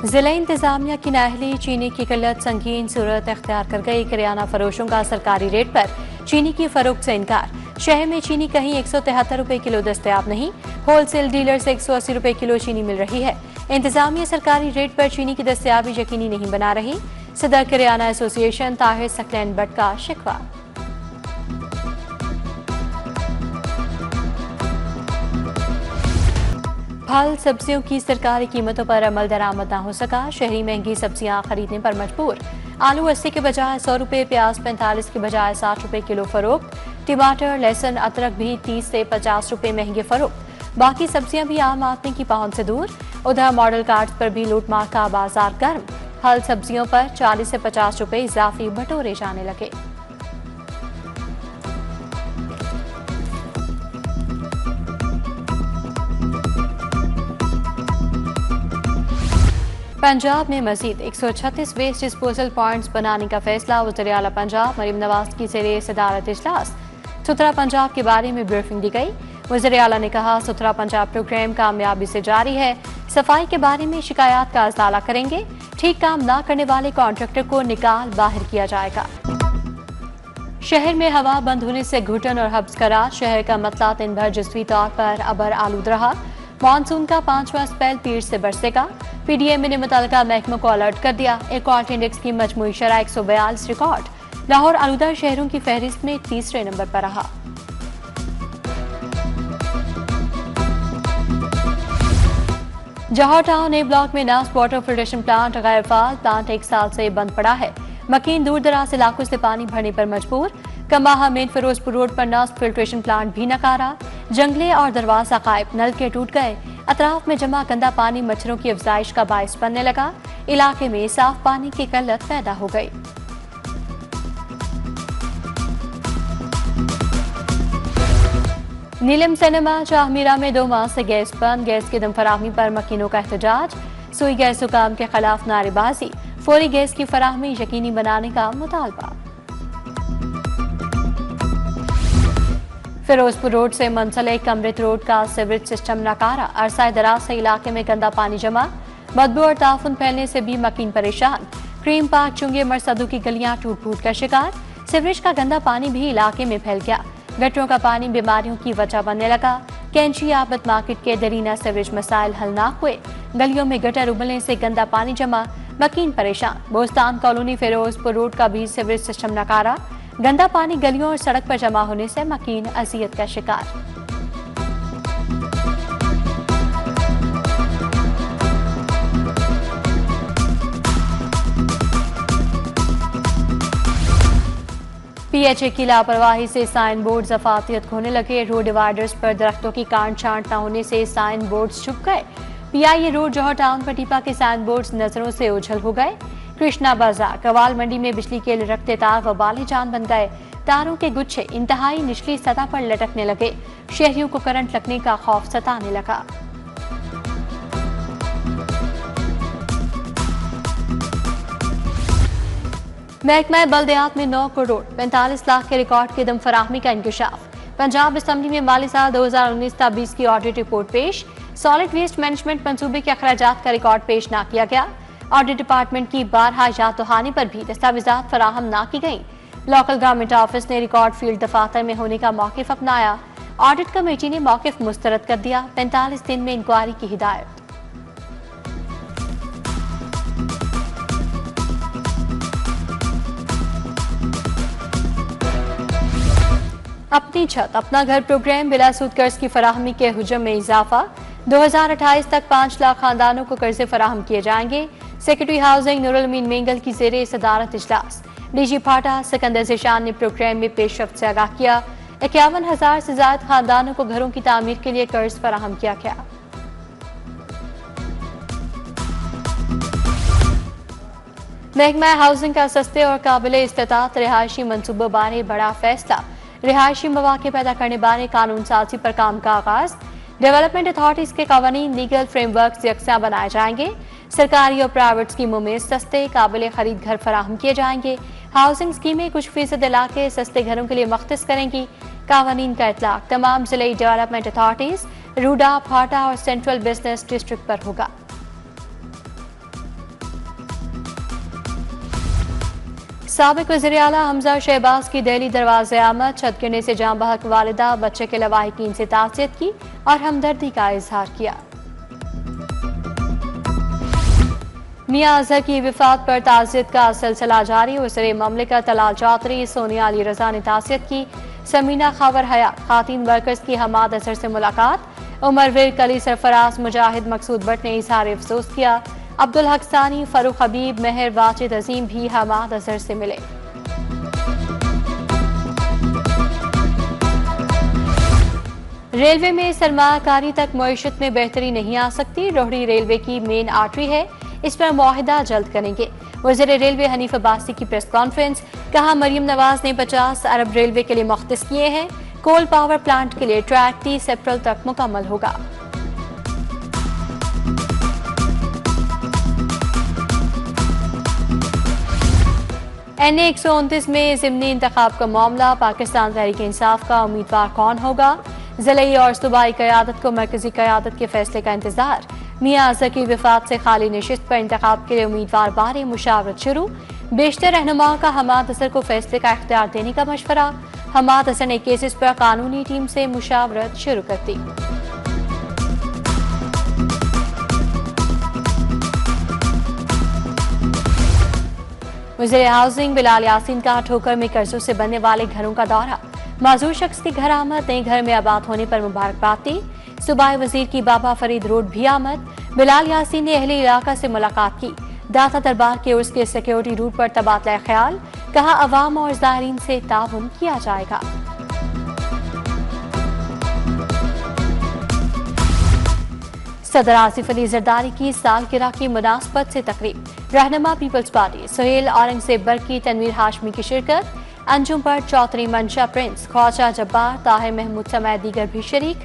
जिला इंतजामिया की नाअहली चीनी की किल्लत संगीन सूरत अख्तियार कर गई। किराना फरोशों का सरकारी रेट पर चीनी की फरोख्त से इनकार। शहर में चीनी कहीं 173 रुपए किलो दस्तयाब नहीं। होलसेल डीलर से 180 रुपए किलो चीनी मिल रही है। इंतजामिया सरकारी रेट पर चीनी की दस्तयाबी यकीनी नहीं बना रही। सदर किराना एसोसिएशन ताहिर सकलैन बट का शिकवा। फल सब्जियों की सरकारी कीमतों पर अमल दरामद न हो सका। शहरी महंगी सब्जियां खरीदने पर मजबूर। आलू 80 के बजाय 100 रुपए, प्याज 45 के बजाय 60 रुपए किलो फरोख्त। टमाटर, लहसुन, अदरक भी 30 से 50 रुपए महंगे फरोख्त। बाकी सब्जियां भी आम आदमी की पहुंच से दूर। उधर मॉडल कार्ड पर भी लूटमार का बाजार गर्म। फल सब्जियों पर 40 से 50 रुपए इजाफी बटोरे जाने लगे। पंजाब में मजीद 136 वेस्ट डिस्पोजल पॉइंट्स बनाने का फैसला। वज़ीर आला पंजाब मरीम नवाज की ज़ेरे सदारत इजलास सुथरा पंजाब के बारे में ब्रीफिंग दी गई। वज़ीर आला ने कहा, सुथरा पंजाब प्रोग्राम कामयाबी से जारी है। सफाई के बारे में शिकायत का इज़ाला करेंगे। ठीक काम न करने वाले कॉन्ट्रैक्टर को निकाल बाहर किया जाएगा। शहर में हवा बंद होने से घुटन और हब्स करार। शहर का मतला दिन भर जज़वी तौर पर अबर आलूद रहा। मानसून का 5वां स्पेल पीर से बरसेगा। पीडीएम ने मुतल्लिका महकमों को अलर्ट कर दिया। एयरक्वालिटी इंडेक्स की मजमूई शरह 142 रिकॉर्ड। लाहौर आलूदा शहरों की फहरिस्त में तीसरे नंबर पर रहा। जौहर टाउन ए ब्लॉक में नास्ट वाटर फिल्ट्रेशन प्लांट गैर फाल। प्लांट 1 साल से बंद पड़ा है। मकीन दूर दराज इलाकों से पानी भरने पर मजबूर। कमाहा मेन फिरोजपुर रोड पर नास्ट फिल्ट्रेशन प्लांट भी नकारा। जंगले और दरवाजा गायब। नलके टूट गए। अतराफ में जमा गंदा पानी मच्छरों की अफजाइश का बायस बनने लगा। इलाके में साफ पानी की किल्लत पैदा हो गई। नीलम सिनेमा शाहमीरा में 2 माह से गैस बंद। गैस की दम फराहमी पर मकीनों का एहतजाज। सुई गैस हुकाम के खिलाफ नारेबाजी। फौरी गैस की फराहमी यकीनी बनाने का मुतालबा। फिरोजपुर रोड से मुंसलिक अमृत रोड का सीवरेज सिस्टम नकारा। अरसा दराज से इलाके में गंदा पानी जमा। बदबू और ताफुन फैलने से भी मकीन परेशान। क्रीम पार्क चुंगे मरसदू की गलियां टूट फूट का शिकार। सीवरेज का गंदा पानी भी इलाके में फैल गया। गटरों का पानी बीमारियों की वजह बनने लगा। कैंची आबद मार्केट के दरीना सीवरेज मसाइल हल न हुए। गलियों में गटर उबलने से गंदा पानी जमा। मकीन परेशान। बोस्तान कॉलोनी फिरोजपुर रोड का भी सीवरेज सिस्टम नकारा। गंदा पानी गलियों और सड़क पर जमा होने से मकीन अजियत का शिकार। पीएचए की लापरवाही से साइन बोर्ड अफातियत खोने लगे। रोड डिवाइडर्स पर दरख्तों की काट छांट न होने से साइन बोर्ड छुप गए। पीआईए रोड जौहर टाउन पटीपा के साइन बोर्ड नजरों से ओझल हो गए। कृष्णा बाजार कवाल मंडी में बिजली के लटकते तार वबाले जान बन गए। तारों के गुच्छे इंतहाई निचली सतह पर लटकने लगे। शहरियों को करंट लगने का खौफ सताने लगा। महकमा बल्दियात में 9 करोड़ 45 लाख के रिकॉर्ड की दम फराहमी का इंकशाफ। पंजाब असम्बली में माली साल 2019-20 की ऑडिट रिपोर्ट पेश। सॉलिड वेस्ट मैनेजमेंट मंसूबे के अखराजात का रिकॉर्ड पेश न किया गया। ऑडिट डिपार्टमेंट की बारहा याद दहानी पर भी दस्तावेजात फराहम न की गई। लोकल गवर्नमेंट ऑफिस ने रिकॉर्ड फील्ड दफातर में होने का मौकिफ अपनाया। ऑडिट कमेटी ने मौकिफ मुस्तरद कर दिया। 45 दिन में इंक्वायरी की हिदायत। अपनी छत अपना घर प्रोग्राम बिला सूद कर्ज की फराहमी के हुजम में इजाफा। 2028 तक 5 लाख खानदानों को कर्जे फराहम किए जाएंगे। सेक्रेटरी हाउसिंग नूरुल अमीन मेंगल की ज़ेरे सदारत इजलास। डीजी फाटा सिकंदर ज़िशान ने प्रोग्राम में पेशरफ्त से आगाह किया। 51,000 से ज्यादा खानदानों को घरों की तामीर के लिए कर्ज फराहम किया गया। महकमा हाउसिंग का सस्ते और काबिल इस्तेतात रिहायशी मनसूबों बारे बड़ा फैसला। रिहायशी मौके पैदा करने बारे कानून साजी पर काम का आगाज। डेवलपमेंट अथॉरिटीज के कवानीन लीगल फ्रेमवर्क यकसा बनाए जाएंगे। सरकारी और प्राइवेट स्कीमों में सस्ते काबिल खरीद घर फराहम किए जाएंगे। हाउसिंग स्कीमें कुछ फीसद इलाके सस्ते घरों के लिए मख्तिस करेंगी। कावानीन का इतलाक तमाम जिले डेवलपमेंट अथॉरिटीज, रूडा, फाटा और सेंट्रल बिजनेस डिस्ट्रिक्ट पर होगा। साबिक वज़ीर आला हमजा शहबाज की दिल्ली दरवाजे आमद, छत गिरने से जाँ बहक वालिदा बच्चे के लवाहिकीन से ताज़ियत की और हमदर्दी का इजहार किया। मियां अजहर की विफात पर ताज़ियत का सिलसिला जारी, वज़ीर ममलिकत तलाल चौधरी, सोनिया अली रजा ने ताज़ियत की। समीना खबर हया खातीन वर्कर्स की हमाद अजहर से मुलाकात, उमर वीर कली सरफराज मुजाहिद मकसूद भट्ट ने इजहार अफसोस किया। अब्दुल हक सानी, फरूख हबीब, मेहर वाजिद अजीम भी हमाद अजहर से मिले। रेलवे में सरमाकारी तक मईशत में बेहतरी नहीं आ सकती, रोहड़ी रेलवे की मेन आर्टरी है, इस पर मुआहिदा जल्द करेंगे। वज़ीर रेलवे हनीफ अब्बासी की प्रेस कॉन्फ्रेंस, कहा मरियम नवाज ने 50 अरब रेलवे के लिए मुख्तस किए हैं। कोल पावर प्लांट के लिए ट्रैक 30 अप्रैल तक मुकम्मल होगा। NA 129 में ज़िमनी इंतखाब का मामला, पाकिस्तान तहरीक इंसाफ का उम्मीदवार कौन होगा? ज़िले और सूबाई क़यादत को मरकजी क़यादत के फैसले का इंतजार। मियां अजहर की विफात से खाली नशिस्त पर इंतखाब के लिए उम्मीदवार बारे मुशावरत शुरू, बेशतर रहनुमाओं का हमाद अजहर को फैसले का इख्तियार देने का मशवरा। हमाद अजहर ने केसेस पर कानूनी टीम से मुशावरत शुरू कर दी। वज़ीर हाउसिंग बिलाल यासीन का ठोकर में कर्जों से बनने वाले घरों का दौरा, माजूर शख्स के घर आमद, नए घर में आबाद होने पर मुबारकबाद दी। सूबाई वजीर की बाबा फरीद रोड भी आमद, बिलाल यासीन ने अहले इलाका से मुलाकात की। दाता दरबार के उर्स के सिक्योरिटी रूट पर तबादला ख्याल, कहा अवाम और ज़ायरीन से ताउन किया जाएगा। सदर आसिफ अली जरदारी की सालगिरह की मुनासबत से तकरीब, रहनुमा पीपल्स पार्टी सुहेल औरंगजेब बरकी, तनवीर हाशमी की शिरकत। अंजुम पर चौधरी मंशा प्रिंस, ख्वाजा जब्बार, ताहिर महमूद समेत दीगर भी शरीक।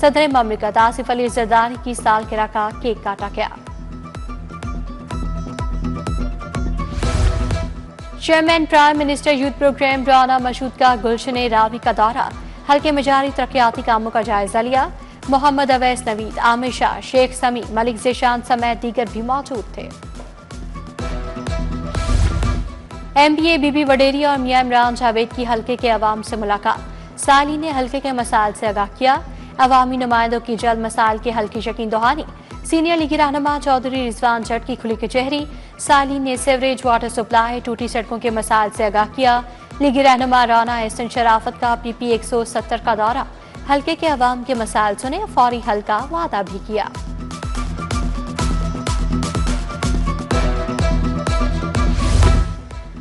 सदर ममलिकत आसिफ अली जरदारी की सालगिरह का केक काटा गया। Chairman prime minister youth programme Rana Mashhood का गुलशन रावी का दौरा, हल्के में जारी तरक्याती कामों का जायजा लिया। मोहम्मद अवैस नवीद, आमिर शाह, शेख समी, मलिक ज़ेशान समेत दीगर भी मौजूद थे। MBA बीबी वडेरी और मियां इमरान जावेद की हल्के के अवाम से मुलाकात, साली ने हल्के के मसाइल से आगाह किया। अवामी नुमाइंदों की जल्द मसाइल के हल की यकीन दहानी, सीनियर लीगी रहनुमा चौधरी रिजवान जट की खुली कचहरी। साली ने सीवरेज, वाटर सप्लाई, टूटी सड़कों के मसाइल से आगाह किया। लीगी रहनुमा राना एहसन शराफत का PP 170 का दौरा, हल्के के अवाम के मसाइल सुने, फौरी हल का वादा भी किया।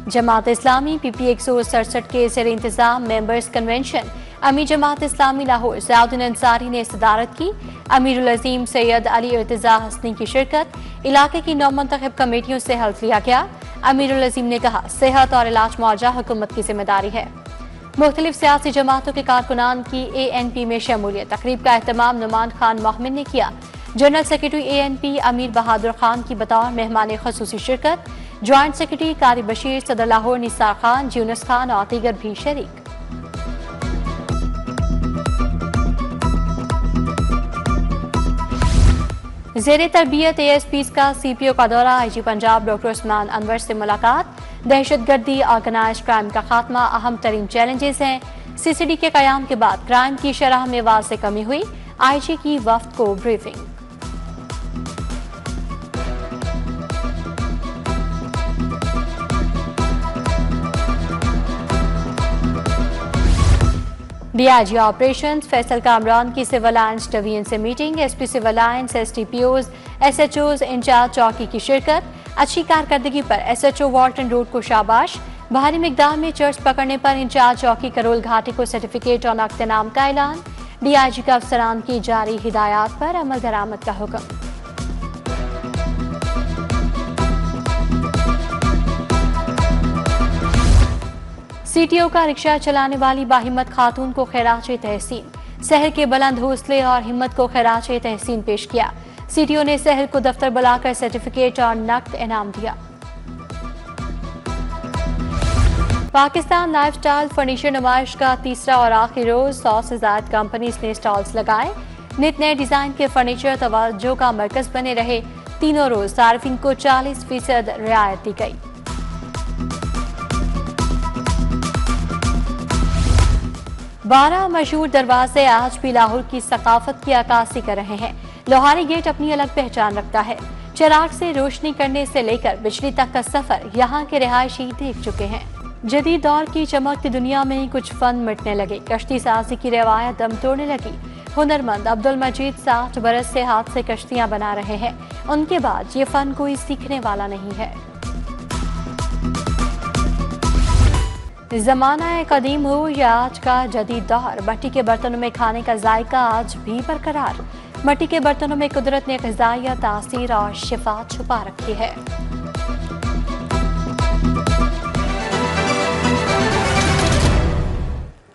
जमात इस्लामी PP 167 के ज़ेर इंतजाम मेंबर्स कन्वेंशन, अमीर जमात इस्लामी लाहौर ज़ियाउद्दीन अंसारी ने सदारत की। अमीरुल अज़ीम सैयद अली इर्तिज़ा हसनी की शिरकत, इलाके की 9 मुंतखब कमेटियों से हल्फ लिया गया। अमीरुल अज़ीम ने कहा सेहत और इलाज मुआवजा हुकूमत की जिम्मेदारी है। मुख्तलिफ सियासी जमातों के कारकुनान की ANP में शमूलियत, तकरीब का एहतमाम नुमान खान मोहमिन ने किया। जनरल सेक्रेटरी ANP अमीर बहादुर खान की बतौर मेहमान खसूसी शिरकत, ज्वाइंट सेक्रेटरी कारी बशीर, सदर लाहौर निसार खान, यूनुस खान और दीगर भी शरीक। ज़ेरे तरबियत ASPs का CPO का दौरा, IG पंजाब डॉक्टर उस्मान अनवर से मुलाकात। दहशतगर्दी, ऑर्गेनाइज्ड क्राइम का खात्मा अहम तरीन चैलेंजेस हैं। CCD के कयाम के बाद क्राइम की शरह में वाज़ेह कमी हुई, IG की वफ्द को briefing. DIG operations Faisal Kamran की सिविल लाइन्स डिवीजन से meeting, SP civil lines, STPOs, SHOs incharge चौकी की शिरकत। अच्छी कारकर्दगी पर SHO वॉल्टन रोड को शाबाश। भारी मिकदार में चर्च पकड़ने पर इंचार्ज चौकी करोल घाटी को सर्टिफिकेट और नक़द इनाम का ऐलान। DIG का अफसरान की जारी हिदायत पर अमल दरामद का हुक्म। CTO का रिक्शा चलाने वाली बाहिम्मत खातून को खैराज तहसीन, शहर के बुलंद हौसले और हिम्मत को खैराज तहसीन पेश किया। CTO ने शहर को दफ्तर बुलाकर सर्टिफिकेट और नकद इनाम दिया। पाकिस्तान लाइफस्टाइल फर्नीचर नुमाइश का तीसरा और आखिरी रोज 100 से ज्यादा कंपनीज ने स्टॉल्स लगाए। नित नए डिजाइन के फर्नीचर तवज्जो का मरकज बने रहे। तीनों रोज सार्फिन को 40% रियायत दी गई। 12 मशहूर दरवाजे आज भी लाहौर की सकाफत की अक्कासी कर रहे हैं। लोहारी गेट अपनी अलग पहचान रखता है। चिराग से रोशनी करने से लेकर बिजली तक का सफर यहाँ के रिहायशी देख चुके हैं। जदीद दौर की चमकती दुनिया में कुछ फन मिटने लगे। कश्ती साजी की रिवायत दम तोड़ने लगी। हुनरमंद अब्दुल मजीद 60 बरस से हाथ से कश्तियां बना रहे हैं। उनके बाद ये फन कोई सीखने वाला नहीं है। जमाना कदीम हो या आज का जदीद दौर, मट्टी के बर्तनों में खाने का जायका आज भी बरकरार। मट्टी के बर्तनों में कुदरत ने ग़िज़ाई तासीर और शिफा छुपा रखी है।